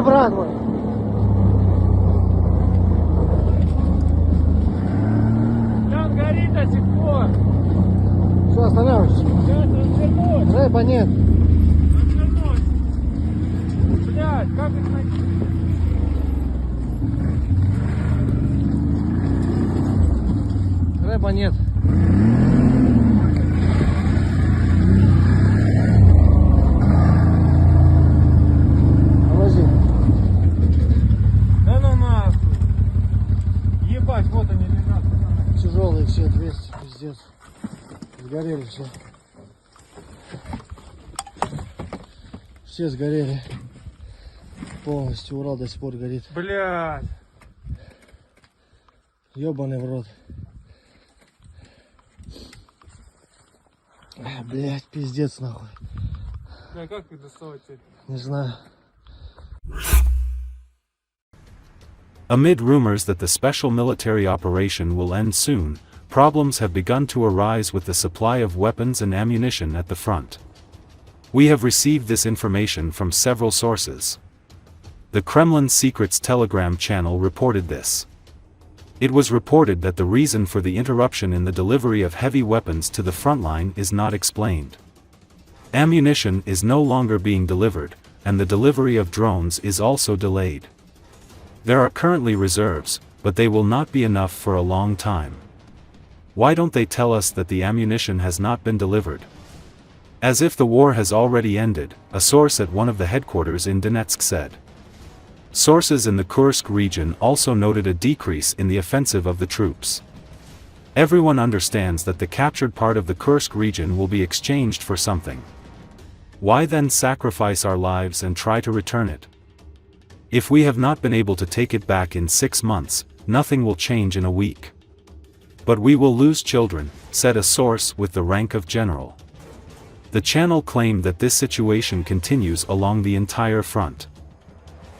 Где брат мой? Он горит до сих пор. Все, останавливайся. Сейчас развернусь. Рэпа нет. Развернусь. Блядь, как их найти? Рэпа нет. Повози. Да ну нахуй. Ебать, вот они лежат. Тяжелые все, 200, пиздец. Сгорели все. Все сгорели. Полностью Урал до сих пор горит. Блядь. Ёбаный в рот. Блять, пиздец нахуй. Бля, как их доставать теперь? Не знаю. Amid rumors that the special military operation will end soon, problems have begun to arise with the supply of weapons and ammunition at the front. We have received this information from several sources. The Kremlin's Secrets Telegram channel reported this. It was reported that the reason for the interruption in the delivery of heavy weapons to the front line is not explained. Ammunition is no longer being delivered, and the delivery of drones is also delayed. There are currently reserves, but they will not be enough for a long time. Why don't they tell us that the ammunition has not been delivered? As if the war has already ended, a source at one of the headquarters in Donetsk said. Sources in the Kursk region also noted a decrease in the offensive of the troops. Everyone understands that the captured part of the Kursk region will be exchanged for something. Why then sacrifice our lives and try to return it? If we have not been able to take it back in 6 months, nothing will change in a week. But we will lose children, said a source with the rank of general. The channel claimed that this situation continues along the entire front.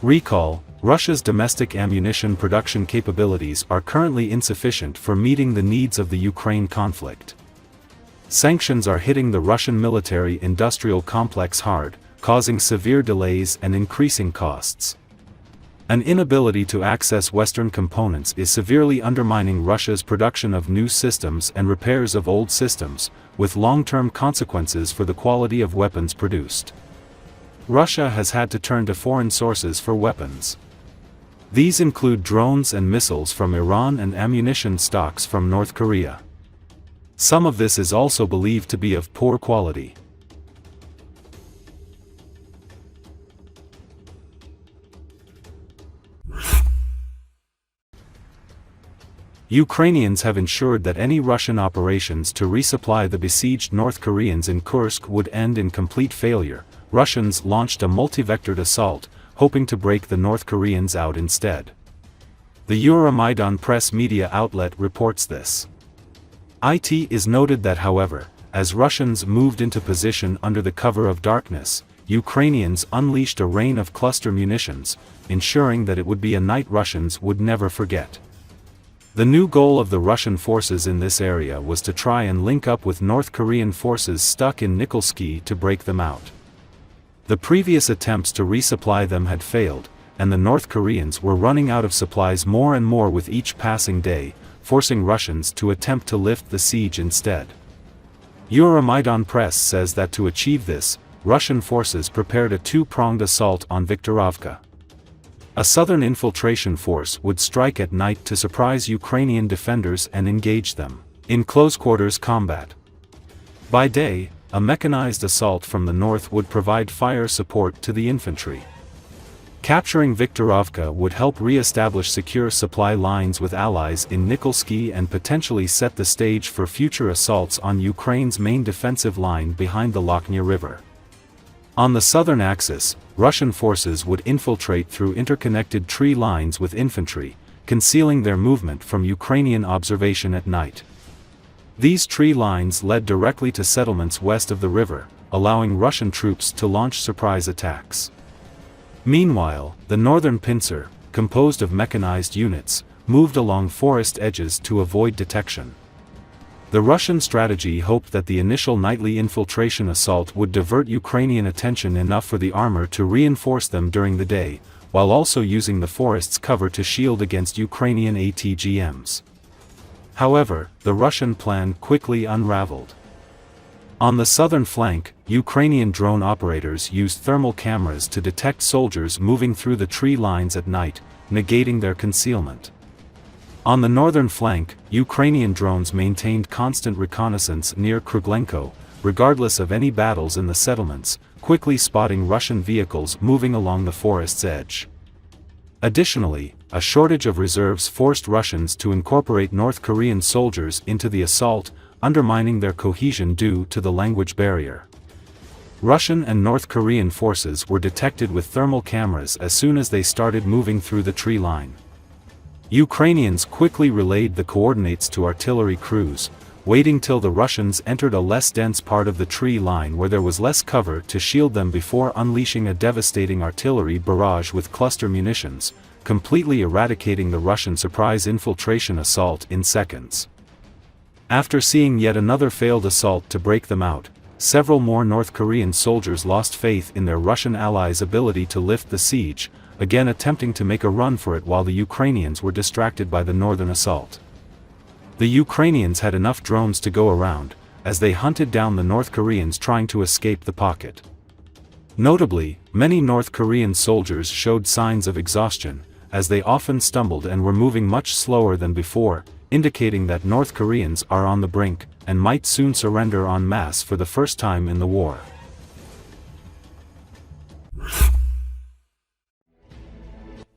Recall, Russia's domestic ammunition production capabilities are currently insufficient for meeting the needs of the Ukraine conflict. Sanctions are hitting the Russian military-industrial complex hard, causing severe delays and increasing costs. An inability to access Western components is severely undermining Russia's production of new systems and repairs of old systems, with long-term consequences for the quality of weapons produced. Russia has had to turn to foreign sources for weapons. These include drones and missiles from Iran and ammunition stocks from North Korea. Some of this is also believed to be of poor quality. Ukrainians have ensured that any Russian operations to resupply the besieged North Koreans in Kursk would end in complete failure. Russians launched a multi-vectored assault, hoping to break the North Koreans out instead. The Euromaidan press media outlet reports this. It is noted that however, as Russians moved into position under the cover of darkness, Ukrainians unleashed a rain of cluster munitions, ensuring that it would be a night Russians would never forget. The new goal of the Russian forces in this area was to try and link up with North Korean forces stuck in Nikolsky to break them out. The previous attempts to resupply them had failed, and the North Koreans were running out of supplies more and more with each passing day, forcing Russians to attempt to lift the siege instead. Euromaidan press says that to achieve this, Russian forces prepared a two-pronged assault on Viktorovka. A southern infiltration force would strike at night to surprise Ukrainian defenders and engage them in close-quarters combat. By day, a mechanized assault from the north would provide fire support to the infantry. Capturing Viktorovka would help re-establish secure supply lines with allies in Nikolsky and potentially set the stage for future assaults on Ukraine's main defensive line behind the Lochnia River. On the southern axis, Russian forces would infiltrate through interconnected tree lines with infantry, concealing their movement from Ukrainian observation at night. These tree lines led directly to settlements west of the river, allowing Russian troops to launch surprise attacks. Meanwhile, the northern pincer, composed of mechanized units, moved along forest edges to avoid detection. The Russian strategy hoped that the initial nightly infiltration assault would divert Ukrainian attention enough for the armor to reinforce them during the day, while also using the forest's cover to shield against Ukrainian ATGMs. However, the Russian plan quickly unraveled. On the southern flank, Ukrainian drone operators used thermal cameras to detect soldiers moving through the tree lines at night, negating their concealment. On the northern flank, Ukrainian drones maintained constant reconnaissance near Kruglenko, regardless of any battles in the settlements, quickly spotting Russian vehicles moving along the forest's edge. Additionally, a shortage of reserves forced Russians to incorporate North Korean soldiers into the assault, undermining their cohesion due to the language barrier. Russian and North Korean forces were detected with thermal cameras as soon as they started moving through the tree line. Ukrainians quickly relayed the coordinates to artillery crews, waiting till the Russians entered a less dense part of the tree line where there was less cover to shield them before unleashing a devastating artillery barrage with cluster munitions, completely eradicating the Russian surprise infiltration assault in seconds. After seeing yet another failed assault to break them out, several more North Korean soldiers lost faith in their Russian allies' ability to lift the siege, again attempting to make a run for it while the Ukrainians were distracted by the northern assault. The Ukrainians had enough drones to go around, as they hunted down the North Koreans trying to escape the pocket. Notably, many North Korean soldiers showed signs of exhaustion, as they often stumbled and were moving much slower than before, indicating that North Koreans are on the brink, and might soon surrender en masse for the first time in the war.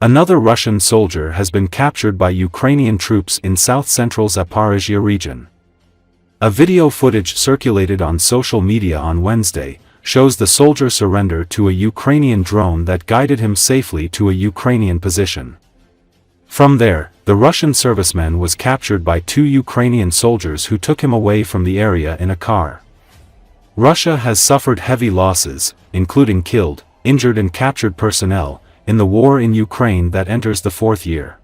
Another Russian soldier has been captured by Ukrainian troops in south-central Zaporizhia region. A video footage circulated on social media on Wednesday shows the soldier surrender to a Ukrainian drone that guided him safely to a Ukrainian position. From there, the Russian serviceman was captured by two Ukrainian soldiers who took him away from the area in a car. Russia has suffered heavy losses, including killed, injured and captured personnel, in the war in Ukraine that enters the fourth year.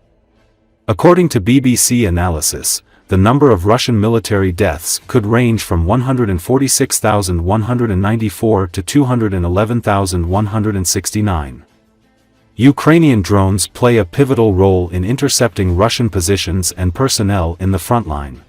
According to BBC analysis, the number of Russian military deaths could range from 146,194 to 211,169. Ukrainian drones play a pivotal role in intercepting Russian positions and personnel in the front line.